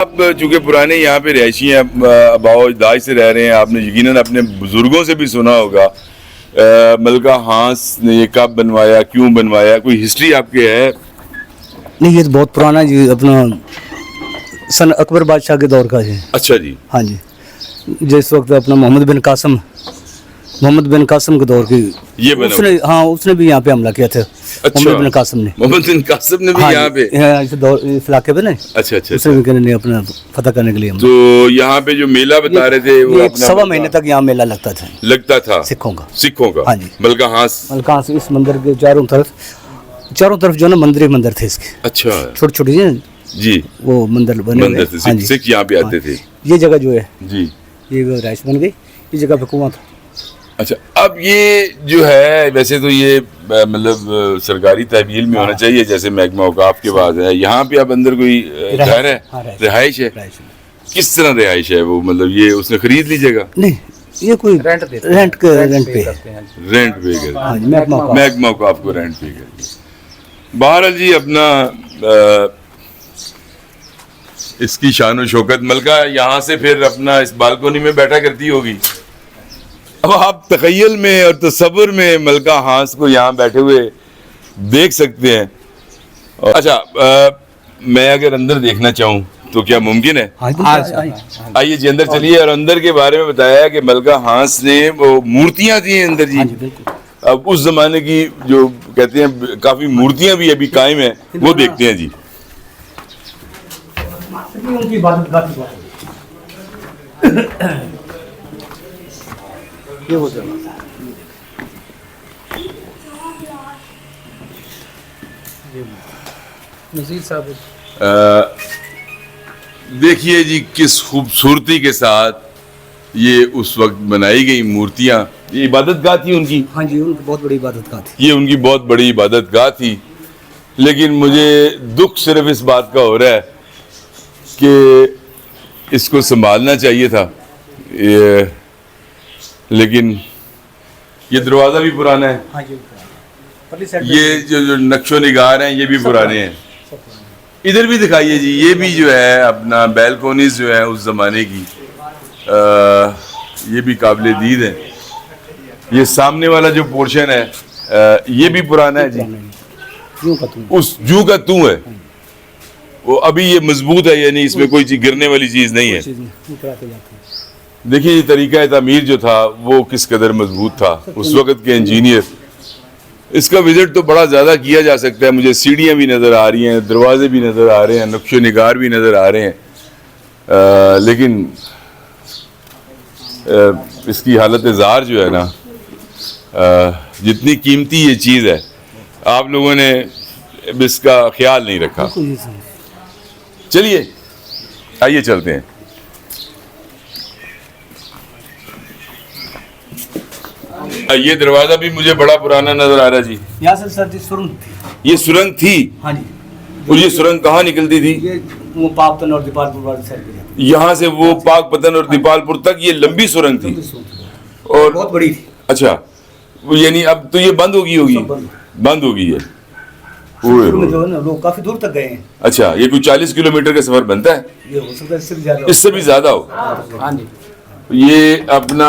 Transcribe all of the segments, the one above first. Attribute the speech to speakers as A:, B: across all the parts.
A: आप चूँकि पुराने यहाँ पे रहायशी हैं, अबाओ अजदाद से रह रहे हैं, आपने यकीनन अपने बुजुर्गों से भी सुना होगा मलका हांस ने ये कब बनवाया, क्यों बनवाया, कोई हिस्ट्री आपके है?
B: नहीं, ये तो बहुत पुराना जी, अपना सन अकबर बादशाह के दौर का है।
A: अच्छा जी।
B: हाँ जी, जिस वक्त अपना मोहम्मद बिन कासिम के दौर की
A: ये बना
B: उसने, हाँ उसने भी यहाँ पे हमला किया था।
A: अच्छा।
B: मोहम्मद बिन कासिम ने,
A: मोहम्मद बिन कासिम ने भी
B: हाँ
A: यहाँ पे?
B: इस दौर, इस इलाके पे ना।
A: अच्छा अच्छा।
B: उसने भी करने अपना फतह करने के लिए
A: तो यहाँ पे जो मेला बता रहे थे वो अपना
B: सवा महीने तक यहाँ मेला लगता था
A: सिखों का।
B: हाँ जी,
A: मलका हांस।
B: मलका हांस इस मंदिर के चारों तरफ जो ना मंदिर थे इसके।
A: अच्छा।
B: छोटे छोटे
A: जी,
B: वो मंदिर बने
A: मंदिर थे,
B: हाँ जी,
A: सिख यहाँ पे आते थे।
B: ये जगह जो है
A: जी,
B: ये राइस बन गई, इस जगह पे कुआं था।
A: अच्छा। अब ये जो है वैसे तो ये मतलब सरकारी तहवील में होना चाहिए, जैसे महकमा औकाफ के पास है। यहाँ पे अब अंदर कोई घर है, रिहाइश है? किस तरह रिहाइश है वो, मतलब ये उसने खरीद ली जगह?
B: नहीं, ये कोई रेंट पे
A: महकमा औकाफ को रेंट पे कर। बहरहाल जी, अपना इसकी शान व शौकत मलका यहाँ से फिर अपना इस बालकोनी में बैठा करती होगी। अब आप तखय्युल में और तसव्वुर में मलका हांस को यहाँ बैठे हुए देख सकते हैं। और अच्छा, मैं अगर अंदर देखना चाहूँ तो क्या मुमकिन है? आइए जी, अंदर चलिए। और अंदर के बारे में बताया कि मलका हांस ने वो मूर्तियाँ थी अंदर जी। अब उस जमाने की जो कहते हैं काफी मूर्तियाँ भी अभी कायम है, वो देखते हैं जी। देखिए जी, किस खूबसूरती के साथ ये उस वक्त बनाई गई मूर्तियाँ। ये इबादतगाह थी उनकी?
B: हाँ जी, उनकी बहुत बड़ी इबादतगाह थी।
A: ये उनकी बहुत बड़ी इबादतगाह थी। लेकिन मुझे दुख सिर्फ इस बात का हो रहा है कि इसको संभालना चाहिए था। लेकिन ये दरवाज़ा भी पुराना है।
B: हाँ जी,
A: ये जो नक्शो निगार हैं ये भी पुराने हैं। इधर भी दिखाइए जी, ये भी जो है अपना बैलकोनीज जो है उस ज़माने की, ये भी काबिल दीद है। ये सामने वाला जो पोर्शन है ये भी पुराना है जी। उस जू का तू है वो, अभी ये मजबूत है, यानी इसमें कोई चीज गिरने वाली चीज नहीं है। देखिए ये तरीका तामीर जो था वो किस कदर मजबूत था उस वक्त के इंजीनियर। इसका विजिट तो बड़ा ज़्यादा किया जा सकता है। मुझे सीढ़ियाँ भी नज़र आ रही हैं, दरवाजे भी नज़र आ रहे हैं, नक्शो निगार भी नज़र आ रहे हैं। लेकिन इसकी हालत ज़ार जो है ना, जितनी कीमती ये चीज़ है आप लोगों ने इसका ख्याल नहीं रखा। चलिए आइए चलते हैं। ये दरवाजा भी मुझे बड़ा पुराना नजर आ रहा है जी।
B: यहाँ से सर जी सुरंग थी।
A: ये सुरंग थी?
B: हाँ जी।
A: और ये सुरंग कहाँ निकलती थी?
B: ये वो पाकपतन और दीपालपुर वाली साइड पे।
A: यहाँ से वो पाकपतन और दीपालपुर तक ये लंबी सुरंग थी और
B: बहुत बड़ी थी।
A: अच्छा, यानी अब तो ये बंद होगी? बंद हो गई है।
B: जो है ना लोग काफी दूर तक गए हैं।
A: अच्छा, ये कोई 40 किलोमीटर का सफर बनता है?
B: ये हो सकता है
A: इससे भी ज्यादा हो।
B: हाँ जी।
A: ये अपना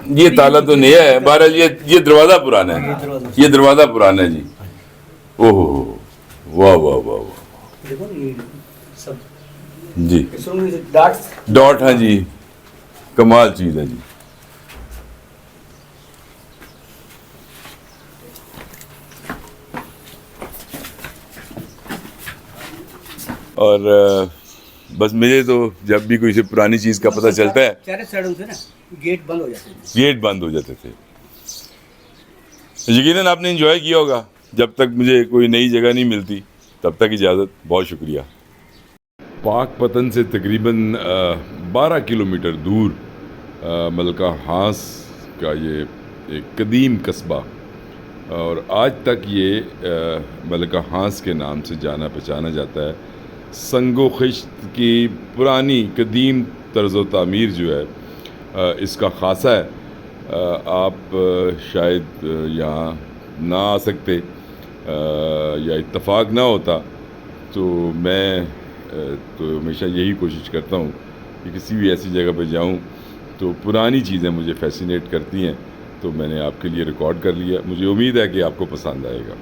A: ये ताला तो नया है, बहरहाल ये दरवाजा पुराना है। ये दरवाजा पुराना है जी। ओहो, वाह वाह वाह वाह जी। डॉट, हाँ जी, कमाल चीज है जी। और बस मुझे तो जब भी कोई से पुरानी चीज़ का पता चलता है,
B: चारों साइडों से ना गेट बंद हो जाते थे।
A: गेट बंद हो जाते थे। यकीनन आपने एंजॉय किया होगा। जब तक मुझे कोई नई जगह नहीं मिलती तब तक इजाज़त। बहुत शुक्रिया। पाकपतन से तकरीबन 12 किलोमीटर दूर मलका हांस का ये एक कदीम कस्बा, और आज तक ये मलका हांस के नाम से जाना पहचाना जाता है। संगो खिश्त की पुरानी कदीम तर्ज़ तामीर जो है इसका ख़ासा है। आप शायद यहाँ ना आ सकते या इत्तफ़ाक़ ना होता, तो मैं तो हमेशा यही कोशिश करता हूँ कि किसी भी ऐसी जगह पर जाऊँ तो पुरानी चीज़ें मुझे फैसिनेट करती हैं, तो मैंने आपके लिए रिकॉर्ड कर लिया। मुझे उम्मीद है कि आपको पसंद आएगा।